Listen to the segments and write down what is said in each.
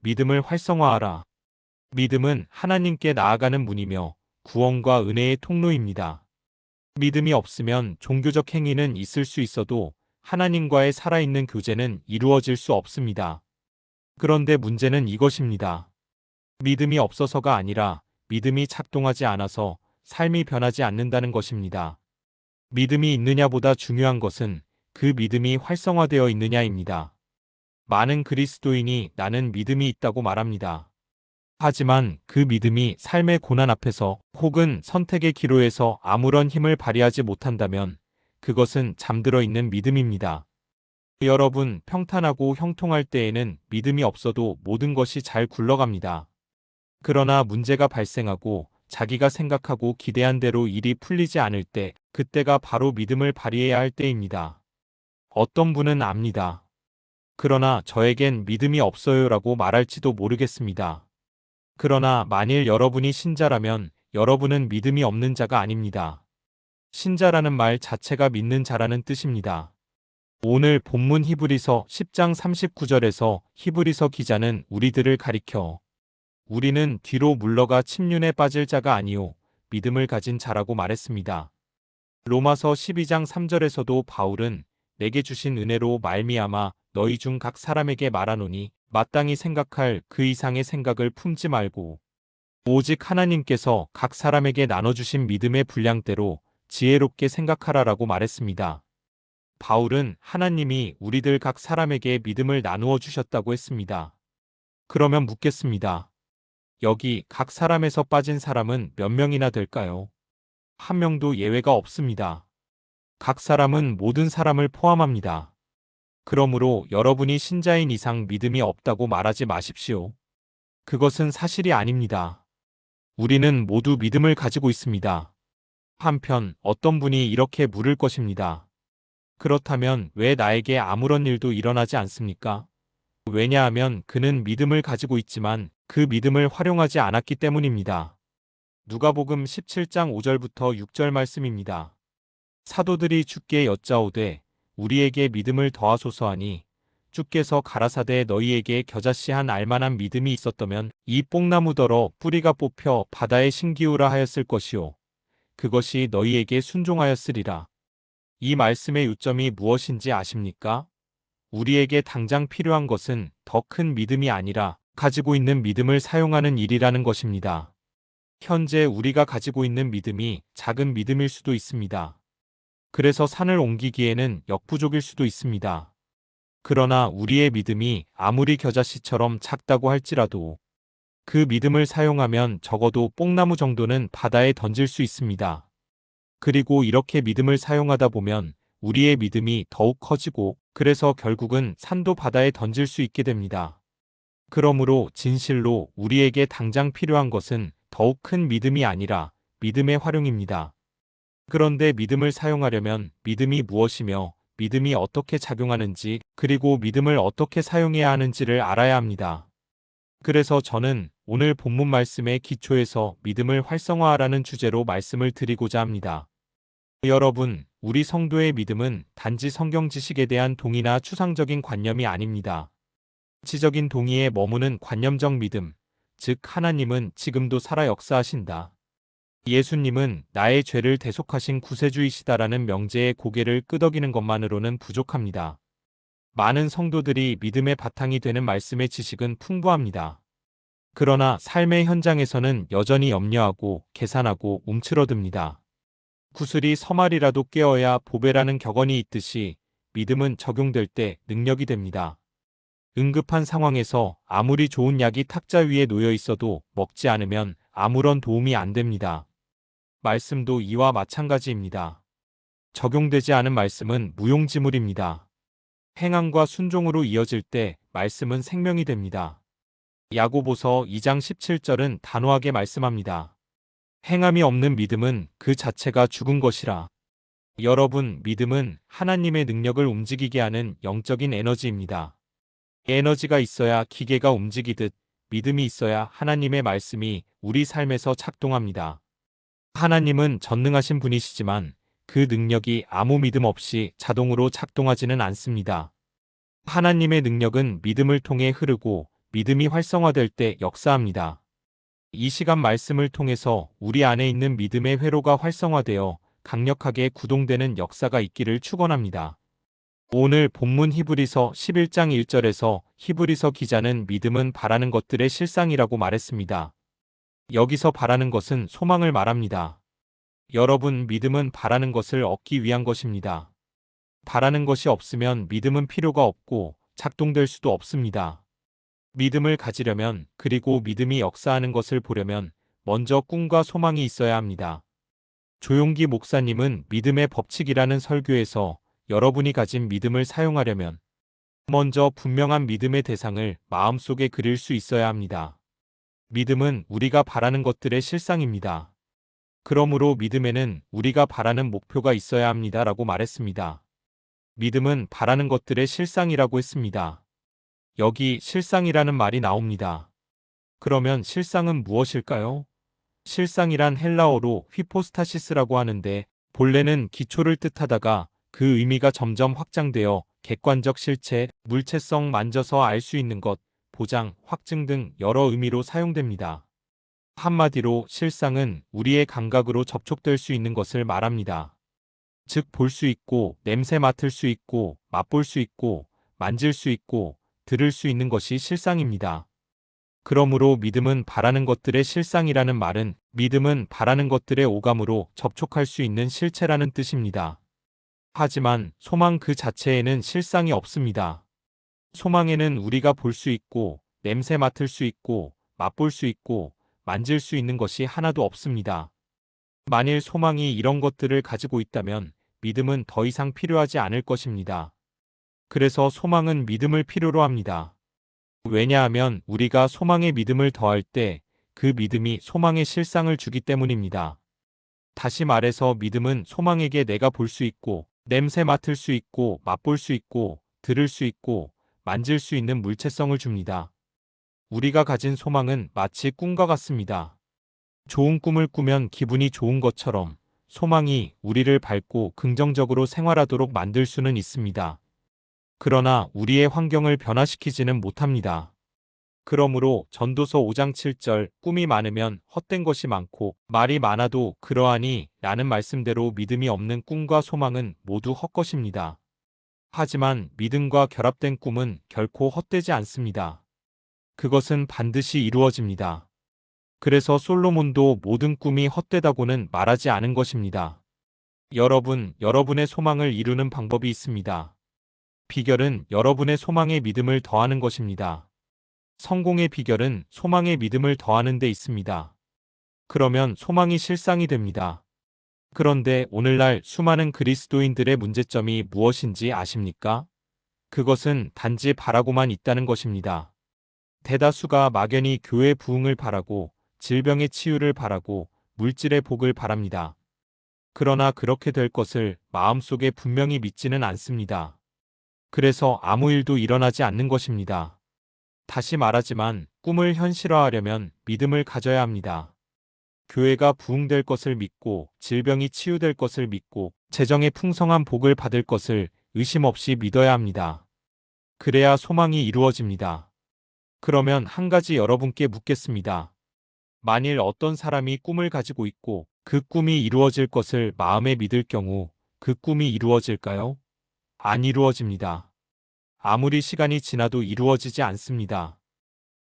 믿음을 활성화하라. 믿음은 하나님께 나아가는 문이며 구원과 은혜의 통로입니다. 믿음이 없으면 종교적 행위는 있을 수 있어도 하나님과의 살아있는 교제는 이루어질 수 없습니다. 그런데 문제는 이것입니다. 믿음이 없어서가 아니라 믿음이 작동하지 않아서 삶이 변하지 않는다는 것입니다. 믿음이 있느냐보다 중요한 것은 그 믿음이 활성화되어 있느냐입니다. 많은 그리스도인이 나는 믿음이 있다고 말합니다. 하지만 그 믿음이 삶의 고난 앞에서 혹은 선택의 기로에서 아무런 힘을 발휘하지 못한다면 그것은 잠들어 있는 믿음입니다. 여러분, 평탄하고 형통할 때에는 믿음이 없어도 모든 것이 잘 굴러갑니다. 그러나 문제가 발생하고 자기가 생각하고 기대한 대로 일이 풀리지 않을 때, 그때가 바로 믿음을 발휘해야 할 때입니다. 어떤 분은 압니다. 그러나 저에겐 믿음이 없어요라고 말할지도 모르겠습니다. 그러나 만일 여러분이 신자라면 여러분은 믿음이 없는 자가 아닙니다. 신자라는 말 자체가 믿는 자라는 뜻입니다. 오늘 본문 히브리서 10장 39절에서 히브리서 기자는 우리들을 가리켜 우리는 뒤로 물러가 침륜에 빠질 자가 아니요 믿음을 가진 자라고 말했습니다. 로마서 12장 3절에서도 바울은 내게 주신 은혜로 말미암아 너희 중 각 사람에게 말하노니 마땅히 생각할 그 이상의 생각을 품지 말고 오직 하나님께서 각 사람에게 나눠주신 믿음의 분량대로 지혜롭게 생각하라라고 말했습니다. 바울은 하나님이 우리들 각 사람에게 믿음을 나누어 주셨다고 했습니다. 그러면 묻겠습니다. 여기 각 사람에서 빠진 사람은 몇 명이나 될까요? 한 명도 예외가 없습니다. 각 사람은 모든 사람을 포함합니다. 그러므로 여러분이 신자인 이상 믿음이 없다고 말하지 마십시오. 그것은 사실이 아닙니다. 우리는 모두 믿음을 가지고 있습니다. 한편 어떤 분이 이렇게 물을 것입니다. 그렇다면 왜 나에게 아무런 일도 일어나지 않습니까? 왜냐하면 그는 믿음을 가지고 있지만 그 믿음을 활용하지 않았기 때문입니다. 누가복음 17장 5절부터 6절 말씀입니다. 사도들이 주께 여짜오되 우리에게 믿음을 더하소서 하니 주께서 가라사대 너희에게 겨자씨 한 알만한 믿음이 있었다면 이 뽕나무더러 뿌리가 뽑혀 바다에 심기우라 하였을 것이요 그것이 너희에게 순종하였으리라. 이 말씀의 요점이 무엇인지 아십니까? 우리에게 당장 필요한 것은 더 큰 믿음이 아니라 가지고 있는 믿음을 사용하는 일이라는 것입니다. 현재 우리가 가지고 있는 믿음이 작은 믿음일 수도 있습니다. 그래서 산을 옮기기에는 역부족일 수도 있습니다. 그러나 우리의 믿음이 아무리 겨자씨처럼 작다고 할지라도 그 믿음을 사용하면 적어도 뽕나무 정도는 바다에 던질 수 있습니다. 그리고 이렇게 믿음을 사용하다 보면 우리의 믿음이 더욱 커지고 그래서 결국은 산도 바다에 던질 수 있게 됩니다. 그러므로 진실로 우리에게 당장 필요한 것은 더욱 큰 믿음이 아니라 믿음의 활용입니다. 그런데 믿음을 사용하려면 믿음이 무엇이며 믿음이 어떻게 작용하는지 그리고 믿음을 어떻게 사용해야 하는지를 알아야 합니다. 그래서 저는 오늘 본문 말씀의 기초에서 믿음을 활성화하라는 주제로 말씀을 드리고자 합니다. 여러분, 우리 성도의 믿음은 단지 성경 지식에 대한 동의나 추상적인 관념이 아닙니다. 지적인 동의에 머무는 관념적 믿음, 즉 하나님은 지금도 살아 역사하신다. 예수님은 나의 죄를 대속하신 구세주이시다라는 명제에 고개를 끄덕이는 것만으로는 부족합니다. 많은 성도들이 믿음의 바탕이 되는 말씀의 지식은 풍부합니다. 그러나 삶의 현장에서는 여전히 염려하고 계산하고 움츠러듭니다. 구슬이 서말이라도 깨어야 보배라는 격언이 있듯이 믿음은 적용될 때 능력이 됩니다. 응급한 상황에서 아무리 좋은 약이 탁자 위에 놓여 있어도 먹지 않으면 아무런 도움이 안 됩니다. 말씀도 이와 마찬가지입니다. 적용되지 않은 말씀은 무용지물입니다. 행함과 순종으로 이어질 때 말씀은 생명이 됩니다. 야고보서 2장 17절은 단호하게 말씀합니다. 행함이 없는 믿음은 그 자체가 죽은 것이라. 여러분, 믿음은 하나님의 능력을 움직이게 하는 영적인 에너지입니다. 에너지가 있어야 기계가 움직이듯 믿음이 있어야 하나님의 말씀이 우리 삶에서 작동합니다. 하나님은 전능하신 분이시지만 그 능력이 아무 믿음 없이 자동으로 작동하지는 않습니다. 하나님의 능력은 믿음을 통해 흐르고 믿음이 활성화될 때 역사합니다. 이 시간 말씀을 통해서 우리 안에 있는 믿음의 회로가 활성화되어 강력하게 구동되는 역사가 있기를 축원합니다. 오늘 본문 히브리서 11장 1절에서 히브리서 기자는 믿음은 바라는 것들의 실상이라고 말했습니다. 여기서 바라는 것은 소망을 말합니다. 여러분, 믿음은 바라는 것을 얻기 위한 것입니다. 바라는 것이 없으면 믿음은 필요가 없고 작동될 수도 없습니다. 믿음을 가지려면, 그리고 믿음이 역사하는 것을 보려면 먼저 꿈과 소망이 있어야 합니다. 조용기 목사님은 믿음의 법칙이라는 설교에서 여러분이 가진 믿음을 사용하려면 먼저 분명한 믿음의 대상을 마음속에 그릴 수 있어야 합니다. 믿음은 우리가 바라는 것들의 실상입니다. 그러므로 믿음에는 우리가 바라는 목표가 있어야 합니다라고 말했습니다. 믿음은 바라는 것들의 실상이라고 했습니다. 여기 실상이라는 말이 나옵니다. 그러면 실상은 무엇일까요? 실상이란 헬라어로 휘포스타시스라고 하는데 본래는 기초를 뜻하다가 그 의미가 점점 확장되어 객관적 실체, 물체성, 만져서 알 수 있는 것, 보장, 확증 등 여러 의미로 사용됩니다. 한마디로 실상은 우리의 감각으로 접촉될 수 있는 것을 말합니다. 즉 볼 수 있고, 냄새 맡을 수 있고, 맛볼 수 있고, 만질 수 있고, 들을 수 있는 것이 실상입니다. 그러므로 믿음은 바라는 것들의 실상이라는 말은 믿음은 바라는 것들의 오감으로 접촉할 수 있는 실체라는 뜻입니다. 하지만 소망 그 자체에는 실상이 없습니다. 소망에는 우리가 볼 수 있고, 냄새 맡을 수 있고, 맛볼 수 있고, 만질 수 있는 것이 하나도 없습니다. 만일 소망이 이런 것들을 가지고 있다면 믿음은 더 이상 필요하지 않을 것입니다. 그래서 소망은 믿음을 필요로 합니다. 왜냐하면 우리가 소망에 믿음을 더할 때 그 믿음이 소망의 실상을 주기 때문입니다. 다시 말해서 믿음은 소망에게 내가 볼 수 있고, 냄새 맡을 수 있고, 맛볼 수 있고, 들을 수 있고, 만질 수 있는 물체성을 줍니다. 우리가 가진 소망은 마치 꿈과 같습니다. 좋은 꿈을 꾸면 기분이 좋은 것처럼 소망이 우리를 밝고 긍정적으로 생활하도록 만들 수는 있습니다. 그러나 우리의 환경을 변화시키지는 못합니다. 그러므로 전도서 5장 7절 꿈이 많으면 헛된 것이 많고 말이 많아도 그러하니 라는 말씀대로 믿음이 없는 꿈과 소망은 모두 헛것입니다. 하지만 믿음과 결합된 꿈은 결코 헛되지 않습니다. 그것은 반드시 이루어집니다. 그래서 솔로몬도 모든 꿈이 헛되다고는 말하지 않은 것입니다. 여러분의 소망을 이루는 방법이 있습니다. 비결은 여러분의 소망에 믿음을 더하는 것입니다. 성공의 비결은 소망에 믿음을 더하는 데 있습니다. 그러면 소망이 실상이 됩니다. 그런데 오늘날 수많은 그리스도인들의 문제점이 무엇인지 아십니까? 그것은 단지 바라고만 있다는 것입니다. 대다수가 막연히 교회 부흥을 바라고 질병의 치유를 바라고 물질의 복을 바랍니다. 그러나 그렇게 될 것을 마음속에 분명히 믿지는 않습니다. 그래서 아무 일도 일어나지 않는 것입니다. 다시 말하지만 꿈을 현실화하려면 믿음을 가져야 합니다. 교회가 부흥될 것을 믿고 질병이 치유될 것을 믿고 재정의 풍성한 복을 받을 것을 의심 없이 믿어야 합니다. 그래야 소망이 이루어집니다. 그러면 한 가지 여러분께 묻겠습니다. 만일 어떤 사람이 꿈을 가지고 있고 그 꿈이 이루어질 것을 마음에 믿을 경우 그 꿈이 이루어질까요? 안 이루어집니다. 아무리 시간이 지나도 이루어지지 않습니다.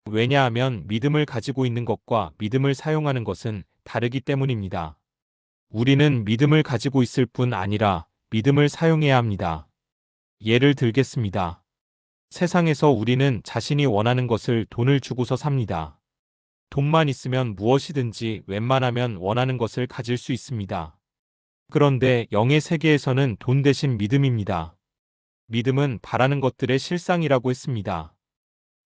왜냐하면 믿음을 가지고 있는 것과 믿음을 사용하는 것은 다르기 때문입니다. 우리는 믿음을 가지고 있을 뿐 아니라 믿음을 사용해야 합니다. 예를 들겠습니다. 세상에서 우리는 자신이 원하는 것을 돈을 주고서 삽니다. 돈만 있으면 무엇이든지 웬만하면 원하는 것을 가질 수 있습니다. 그런데 영의 세계에서는 돈 대신 믿음입니다. 믿음은 바라는 것들의 실상이라고 했습니다.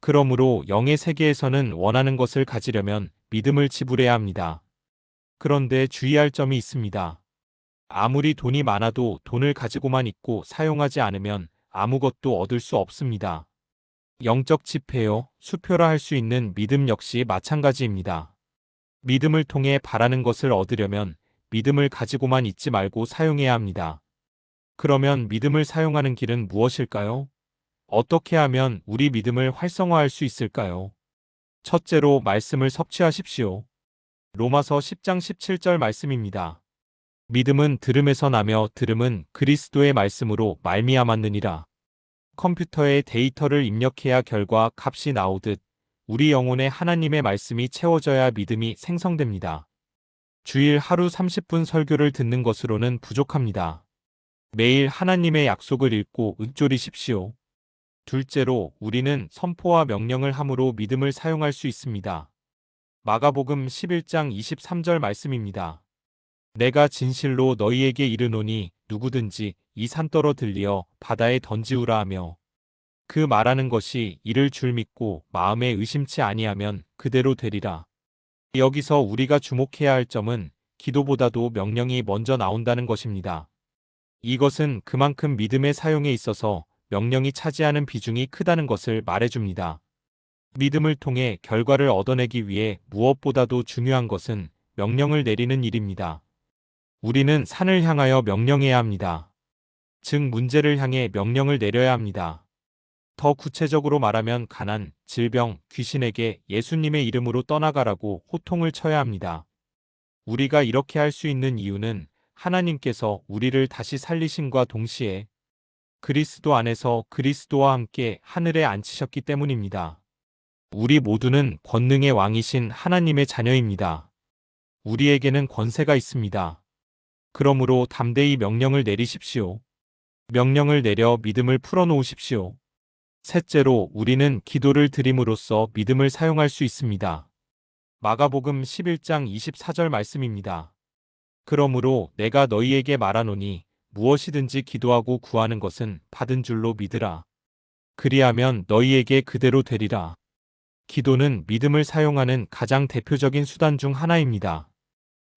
그러므로 영의 세계에서는 원하는 것을 가지려면 믿음을 지불해야 합니다. 그런데 주의할 점이 있습니다. 아무리 돈이 많아도 돈을 가지고만 있고 사용하지 않으면 아무것도 얻을 수 없습니다. 영적 지폐요, 수표라 할 수 있는 믿음 역시 마찬가지입니다. 믿음을 통해 바라는 것을 얻으려면 믿음을 가지고만 있지 말고 사용해야 합니다. 그러면 믿음을 사용하는 길은 무엇일까요? 어떻게 하면 우리 믿음을 활성화할 수 있을까요? 첫째로 말씀을 섭취하십시오. 로마서 10장 17절 말씀입니다. 믿음은 들음에서 나며 들음은 그리스도의 말씀으로 말미암았느니라. 컴퓨터에 데이터를 입력해야 결과 값이 나오듯 우리 영혼에 하나님의 말씀이 채워져야 믿음이 생성됩니다. 주일 하루 30분 설교를 듣는 것으로는 부족합니다. 매일 하나님의 약속을 읽고 읊조리십시오. 둘째로 우리는 선포와 명령을 함으로 믿음을 사용할 수 있습니다. 마가복음 11장 23절 말씀입니다. 내가 진실로 너희에게 이르노니 누구든지 이 산더러 들리어 바다에 던지우라 하며 그 말하는 것이 이를 줄 믿고 마음에 의심치 아니하면 그대로 되리라. 여기서 우리가 주목해야 할 점은 기도보다도 명령이 먼저 나온다는 것입니다. 이것은 그만큼 믿음의 사용에 있어서 명령이 차지하는 비중이 크다는 것을 말해줍니다. 믿음을 통해 결과를 얻어내기 위해 무엇보다도 중요한 것은 명령을 내리는 일입니다. 우리는 산을 향하여 명령해야 합니다. 즉 문제를 향해 명령을 내려야 합니다. 더 구체적으로 말하면 가난, 질병, 귀신에게 예수님의 이름으로 떠나가라고 호통을 쳐야 합니다. 우리가 이렇게 할 수 있는 이유는 하나님께서 우리를 다시 살리심과 동시에 그리스도 안에서 그리스도와 함께 하늘에 앉히셨기 때문입니다. 우리 모두는 권능의 왕이신 하나님의 자녀입니다. 우리에게는 권세가 있습니다. 그러므로 담대히 명령을 내리십시오. 명령을 내려 믿음을 풀어놓으십시오. 셋째로 우리는 기도를 드림으로써 믿음을 사용할 수 있습니다. 마가복음 11장 24절 말씀입니다. 그러므로 내가 너희에게 말하노니 무엇이든지 기도하고 구하는 것은 받은 줄로 믿으라. 그리하면 너희에게 그대로 되리라. 기도는 믿음을 사용하는 가장 대표적인 수단 중 하나입니다.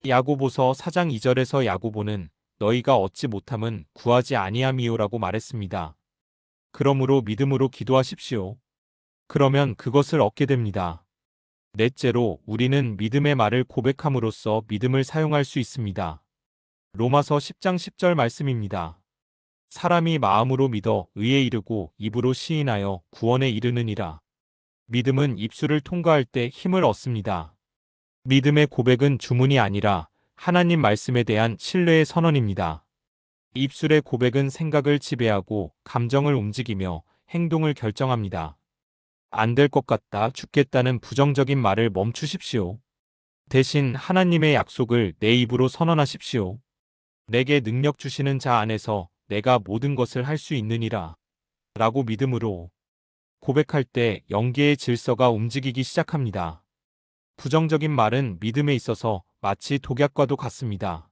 야고보서 4장 2절에서 야고보는 너희가 얻지 못함은 구하지 아니함이요라고 말했습니다. 그러므로 믿음으로 기도하십시오. 그러면 그것을 얻게 됩니다. 넷째로 우리는 믿음의 말을 고백함으로써 믿음을 사용할 수 있습니다. 로마서 10장 10절 말씀입니다. 사람이 마음으로 믿어 의에 이르고 입으로 시인하여 구원에 이르느니라. 믿음은 입술을 통과할 때 힘을 얻습니다. 믿음의 고백은 주문이 아니라 하나님 말씀에 대한 신뢰의 선언입니다. 입술의 고백은 생각을 지배하고 감정을 움직이며 행동을 결정합니다. 안 될 것 같다, 죽겠다는 부정적인 말을 멈추십시오. 대신 하나님의 약속을 내 입으로 선언하십시오. 내게 능력 주시는 자 안에서 내가 모든 것을 할 수 있느니라. 라고 믿음으로 고백할 때 영계의 질서가 움직이기 시작합니다. 부정적인 말은 믿음에 있어서 마치 독약과도 같습니다.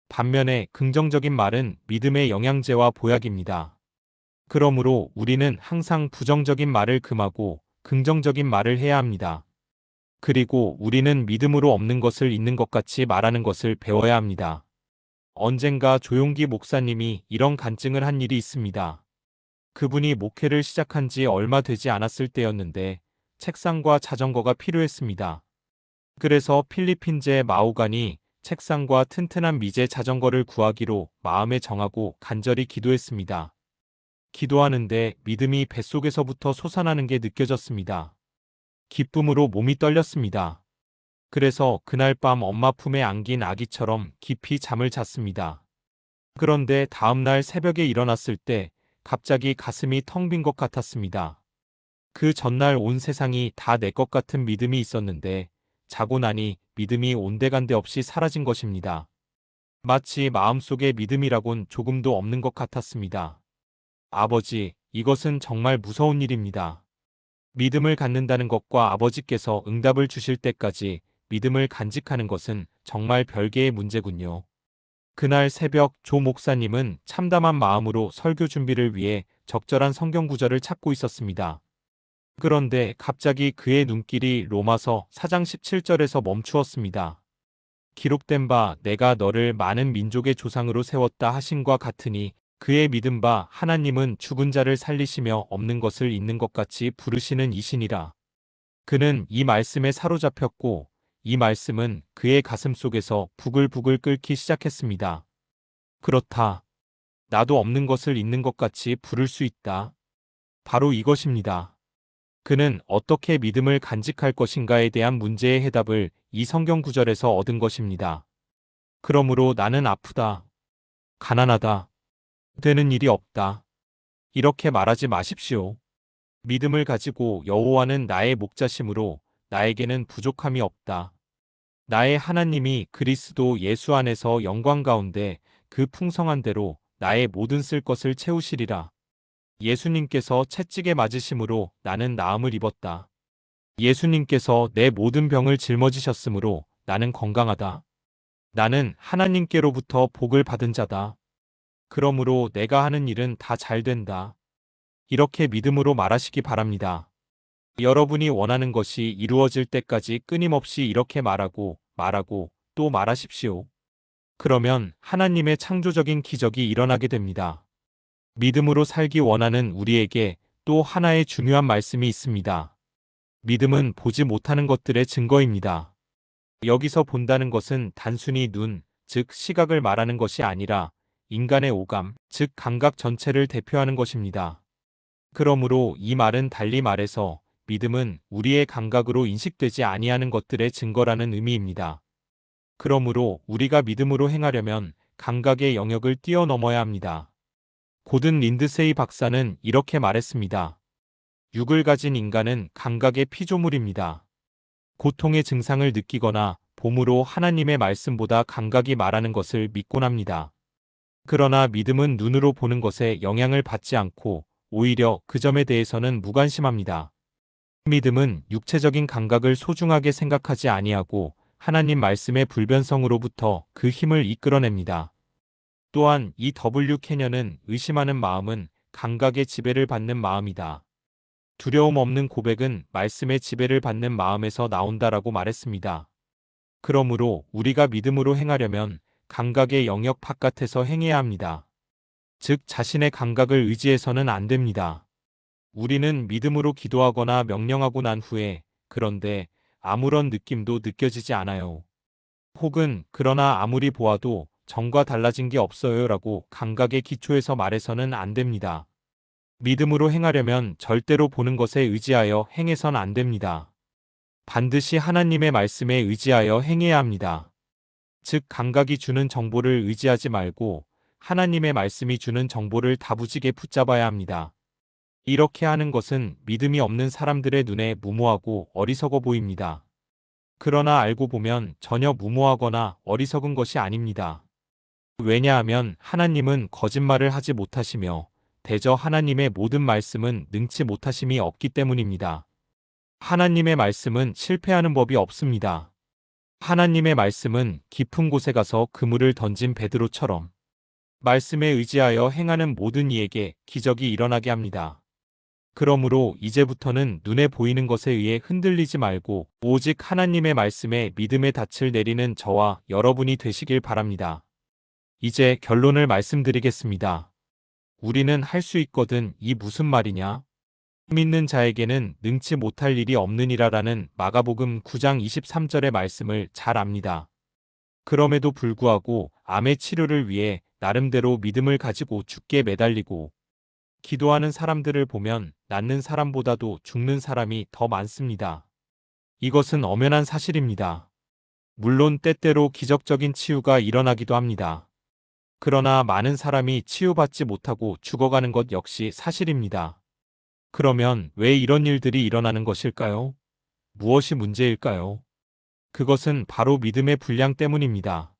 반면에 긍정적인 말은 믿음의 영양제와 보약입니다. 그러므로 우리는 항상 부정적인 말을 금하고 긍정적인 말을 해야 합니다. 그리고 우리는 믿음으로 없는 것을 있는 것 같이 말하는 것을 배워야 합니다. 언젠가 조용기 목사님이 이런 간증을 한 일이 있습니다. 그분이 목회를 시작한 지 얼마 되지 않았을 때였는데 책상과 자전거가 필요했습니다. 그래서 필리핀제 마오간이 책상과 튼튼한 미제 자전거를 구하기로 마음에 정하고 간절히 기도했습니다. 기도하는데 믿음이 뱃속에서부터 솟아나는 게 느껴졌습니다. 기쁨으로 몸이 떨렸습니다. 그래서 그날 밤 엄마 품에 안긴 아기처럼 깊이 잠을 잤습니다. 그런데 다음날 새벽에 일어났을 때 갑자기 가슴이 텅 빈 것 같았습니다. 그 전날 온 세상이 다 내 것 같은 믿음이 있었는데 자고 나니 믿음이 온데간데 없이 사라진 것입니다. 마치 마음속에 믿음이라곤 조금도 없는 것 같았습니다. 아버지, 이것은 정말 무서운 일입니다. 믿음을 갖는다는 것과 아버지께서 응답을 주실 때까지 믿음을 간직하는 것은 정말 별개의 문제군요. 그날 새벽 조 목사님은 참담한 마음으로 설교 준비를 위해 적절한 성경 구절을 찾고 있었습니다. 그런데 갑자기 그의 눈길이 로마서 4장 17절에서 멈추었습니다. 기록된 바 내가 너를 많은 민족의 조상으로 세웠다 하심과 같으니 그의 믿은 바 하나님은 죽은 자를 살리시며 없는 것을 있는 것 같이 부르시는 이시니라. 그는 이 말씀에 사로잡혔고 이 말씀은 그의 가슴 속에서 부글부글 끓기 시작했습니다. 그렇다. 나도 없는 것을 있는 것 같이 부를 수 있다. 바로 이것입니다. 그는 어떻게 믿음을 간직할 것인가에 대한 문제의 해답을 이 성경 구절에서 얻은 것입니다. 그러므로 나는 아프다, 가난하다, 되는 일이 없다. 이렇게 말하지 마십시오. 믿음을 가지고 여호와는 나의 목자심으로 나에게는 부족함이 없다. 나의 하나님이 그리스도 예수 안에서 영광 가운데 그 풍성한 대로 나의 모든 쓸 것을 채우시리라. 예수님께서 채찍에 맞으심으로 나는 나음을 입었다. 예수님께서 내 모든 병을 짊어지셨으므로 나는 건강하다. 나는 하나님께로부터 복을 받은 자다. 그러므로 내가 하는 일은 다 잘 된다. 이렇게 믿음으로 말하시기 바랍니다. 여러분이 원하는 것이 이루어질 때까지 끊임없이 이렇게 말하고 또 말하십시오. 그러면 하나님의 창조적인 기적이 일어나게 됩니다. 믿음으로 살기 원하는 우리에게 또 하나의 중요한 말씀이 있습니다. 믿음은 보지 못하는 것들의 증거입니다. 여기서 본다는 것은 단순히 눈, 즉 시각을 말하는 것이 아니라 인간의 오감, 즉 감각 전체를 대표하는 것입니다. 그러므로 이 말은 달리 말해서 믿음은 우리의 감각으로 인식되지 아니하는 것들의 증거라는 의미입니다. 그러므로 우리가 믿음으로 행하려면 감각의 영역을 뛰어넘어야 합니다. 고든 린드세이 박사는 이렇게 말했습니다. 육을 가진 인간은 감각의 피조물입니다. 고통의 증상을 느끼거나 봄으로 하나님의 말씀보다 감각이 말하는 것을 믿곤 합니다. 그러나 믿음은 눈으로 보는 것에 영향을 받지 않고 오히려 그 점에 대해서는 무관심합니다. 믿음은 육체적인 감각을 소중하게 생각하지 아니하고 하나님 말씀의 불변성으로부터 그 힘을 이끌어냅니다. 또한 이 W 캐년은 의심하는 마음은 감각의 지배를 받는 마음이다. 두려움 없는 고백은 말씀의 지배를 받는 마음에서 나온다라고 말했습니다. 그러므로 우리가 믿음으로 행하려면 감각의 영역 바깥에서 행해야 합니다. 즉 자신의 감각을 의지해서는 안 됩니다. 우리는 믿음으로 기도하거나 명령하고 난 후에 그런데 아무런 느낌도 느껴지지 않아요. 혹은 그러나 아무리 보아도 전과 달라진 게 없어요 라고 감각의 기초에서 말해서는 안 됩니다. 믿음으로 행하려면 절대로 보는 것에 의지하여 행해선 안 됩니다. 반드시 하나님의 말씀에 의지하여 행해야 합니다. 즉 감각이 주는 정보를 의지하지 말고 하나님의 말씀이 주는 정보를 다부지게 붙잡아야 합니다. 이렇게 하는 것은 믿음이 없는 사람들의 눈에 무모하고 어리석어 보입니다. 그러나 알고 보면 전혀 무모하거나 어리석은 것이 아닙니다. 왜냐하면 하나님은 거짓말을 하지 못하시며 대저 하나님의 모든 말씀은 능치 못하심이 없기 때문입니다. 하나님의 말씀은 실패하는 법이 없습니다. 하나님의 말씀은 깊은 곳에 가서 그물을 던진 베드로처럼 말씀에 의지하여 행하는 모든 이에게 기적이 일어나게 합니다. 그러므로 이제부터는 눈에 보이는 것에 의해 흔들리지 말고 오직 하나님의 말씀에 믿음의 닻을 내리는 저와 여러분이 되시길 바랍니다. 이제 결론을 말씀드리겠습니다. 우리는 할 수 있거든 이 무슨 말이냐? 믿는 자에게는 능치 못할 일이 없느니라라는 마가복음 9장 23절의 말씀을 잘 압니다. 그럼에도 불구하고 암의 치료를 위해 나름대로 믿음을 가지고 죽게 매달리고 기도하는 사람들을 보면 낫는 사람보다도 죽는 사람이 더 많습니다. 이것은 엄연한 사실입니다. 물론 때때로 기적적인 치유가 일어나기도 합니다. 그러나 많은 사람이 치유받지 못하고 죽어가는 것 역시 사실입니다. 그러면 왜 이런 일들이 일어나는 것일까요? 무엇이 문제일까요? 그것은 바로 믿음의 분량 때문입니다.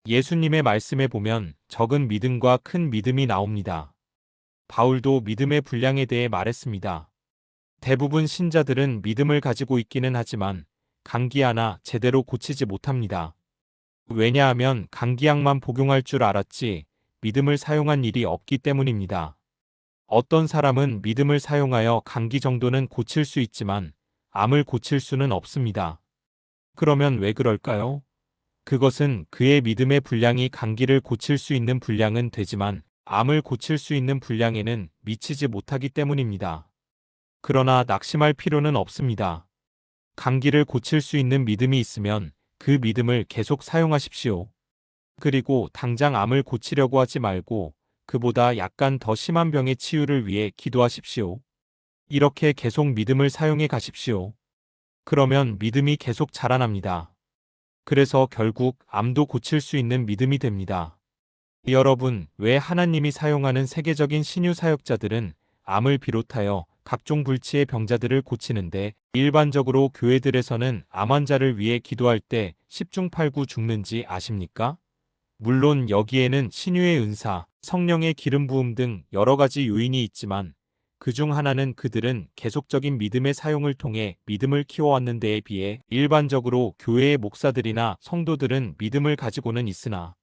예수님의 말씀에 보면 적은 믿음과 큰 믿음이 나옵니다. 바울도 믿음의 분량에 대해 말했습니다. 대부분 신자들은 믿음을 가지고 있기는 하지만 감기 하나 제대로 고치지 못합니다. 왜냐하면 감기약만 복용할 줄 알았지 믿음을 사용한 일이 없기 때문입니다. 어떤 사람은 믿음을 사용하여 감기 정도는 고칠 수 있지만 암을 고칠 수는 없습니다. 그러면 왜 그럴까요? 그것은 그의 믿음의 분량이 감기를 고칠 수 있는 분량은 되지만 암을 고칠 수 있는 분량에는 미치지 못하기 때문입니다. 그러나 낙심할 필요는 없습니다. 감기를 고칠 수 있는 믿음이 있으면 그 믿음을 계속 사용하십시오. 그리고 당장 암을 고치려고 하지 말고 그보다 약간 더 심한 병의 치유를 위해 기도하십시오. 이렇게 계속 믿음을 사용해 가십시오. 그러면 믿음이 계속 자라납니다. 그래서 결국 암도 고칠 수 있는 믿음이 됩니다. 여러분, 왜 하나님이 사용하는 세계적인 신유 사역자들은 암을 비롯하여 각종 불치의 병자들을 고치는데 일반적으로 교회들에서는 암 환자를 위해 기도할 때 10중 8구 죽는지 아십니까? 물론 여기에는 신유의 은사, 성령의 기름 부음 등 여러 가지 요인이 있지만 그중 하나는 그들은 계속적인 믿음의 사용을 통해 믿음을 키워왔는 데에 비해 일반적으로 교회의 목사들이나 성도들은 믿음을 가지고는 있으나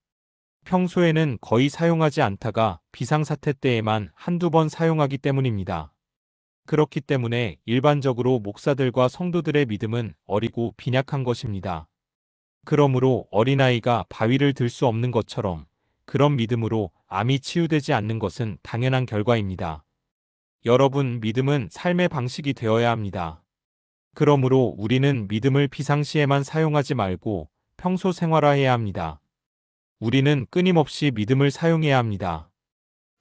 평소에는 거의 사용하지 않다가 비상사태 때에만 한두 번 사용하기 때문입니다. 그렇기 때문에 일반적으로 목사들과 성도들의 믿음은 어리고 빈약한 것입니다. 그러므로 어린아이가 바위를 들 수 없는 것처럼 그런 믿음으로 암이 치유되지 않는 것은 당연한 결과입니다. 여러분, 믿음은 삶의 방식이 되어야 합니다. 그러므로 우리는 믿음을 비상시에만 사용하지 말고 평소 생활화해야 합니다. 우리는 끊임없이 믿음을 사용해야 합니다.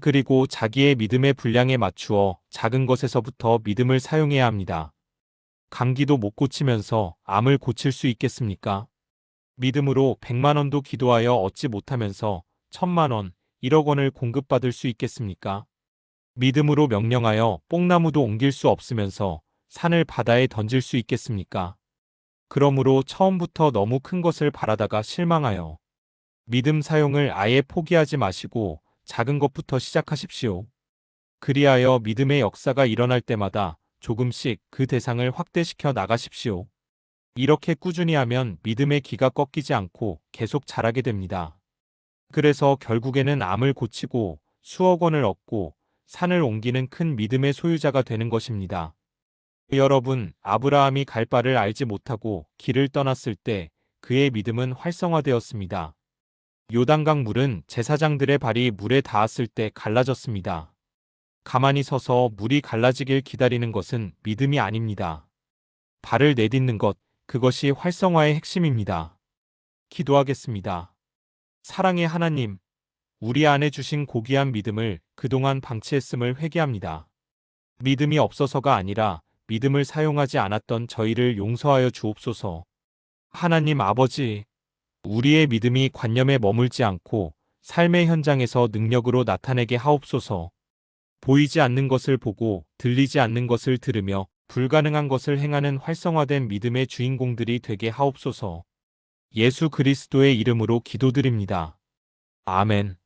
그리고 자기의 믿음의 분량에 맞추어 작은 것에서부터 믿음을 사용해야 합니다. 감기도 못 고치면서 암을 고칠 수 있겠습니까? 믿음으로 100만 원도 기도하여 얻지 못하면서 1000만 원, 1억 원을 공급받을 수 있겠습니까? 믿음으로 명령하여 뽕나무도 옮길 수 없으면서 산을 바다에 던질 수 있겠습니까? 그러므로 처음부터 너무 큰 것을 바라다가 실망하여 믿음 사용을 아예 포기하지 마시고 작은 것부터 시작하십시오. 그리하여 믿음의 역사가 일어날 때마다 조금씩 그 대상을 확대시켜 나가십시오. 이렇게 꾸준히 하면 믿음의 기가 꺾이지 않고 계속 자라게 됩니다. 그래서 결국에는 암을 고치고 수억 원을 얻고 산을 옮기는 큰 믿음의 소유자가 되는 것입니다. 여러분, 아브라함이 갈 바를 알지 못하고 길을 떠났을 때 그의 믿음은 활성화되었습니다. 요단강 물은 제사장들의 발이 물에 닿았을 때 갈라졌습니다. 가만히 서서 물이 갈라지길 기다리는 것은 믿음이 아닙니다. 발을 내딛는 것, 그것이 활성화의 핵심입니다. 기도하겠습니다. 사랑의 하나님, 우리 안에 주신 고귀한 믿음을 그동안 방치했음을 회개합니다. 믿음이 없어서가 아니라 믿음을 사용하지 않았던 저희를 용서하여 주옵소서. 하나님 아버지, 우리의 믿음이 관념에 머물지 않고 삶의 현장에서 능력으로 나타내게 하옵소서. 보이지 않는 것을 보고 들리지 않는 것을 들으며 불가능한 것을 행하는 활성화된 믿음의 주인공들이 되게 하옵소서. 예수 그리스도의 이름으로 기도드립니다. 아멘.